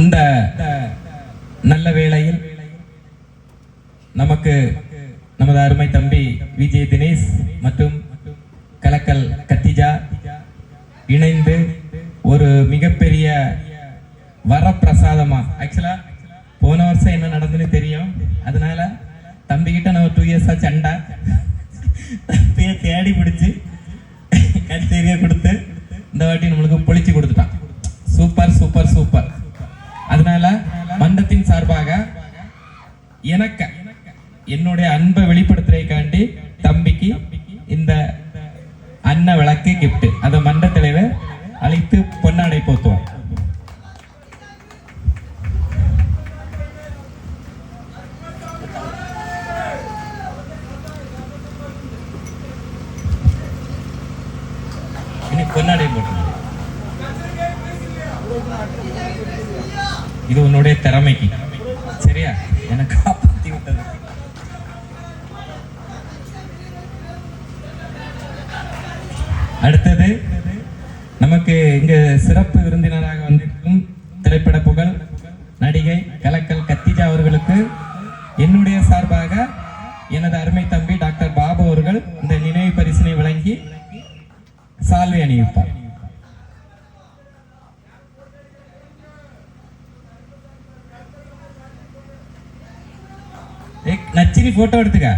இந்த நல்ல வேளையில் நமக்கு நமது அருமை தம்பி விஜய் தினேஷ் மற்றும் கலக்கல் கத்திஜா இணைந்து ஒரு மிகப்பெரிய வரப்பிரசாதமா, ஆக்சுவலா போன வருஷம் என்ன நடந்துன்னு தெரியும், அதனால தம்பிக்கிட்ட நம்ம 2 இயர்ஸா சண்டை தம்பியை தேடி பிடிச்சு கச்சேரியை கொடுத்து இந்த வாட்டி நம்மளுக்கு பொழிச்சு கொடுத்துட்டான். Super super super. அதனால மன்றத்தின் சார்பாக எனக்கு என்னுடைய அன்பை வெளிப்படுத்துறதுக்காண்டி தம்பிக்கு இந்த அன்ன விளக்கு கிஃப்ட், அதை மன்ற தலைவர் அழைத்து பொன்னாடை போத்துவோம். பொன்னாடை போட்டு இது உன்னுடைய திறமைக்கு, சரியா? எனக்கு காப்பாத்தி விட்டது. அடுத்தது நமக்கு இங்க சிறப்பு விருந்தினராக வந்திருக்கும் திரைப்பட புகழ் நடிகை கலக்கல் கத்திஜா அவர்களுக்கு என்னுடைய சார்பாக எனது அருமை தம்பி டாக்டர் பாபு அவர்கள் இந்த நினைவு பரிசினை வழங்கி சால்வை அணிவிப்பார். நச்சினி போட்டோ எடுத்துக்க.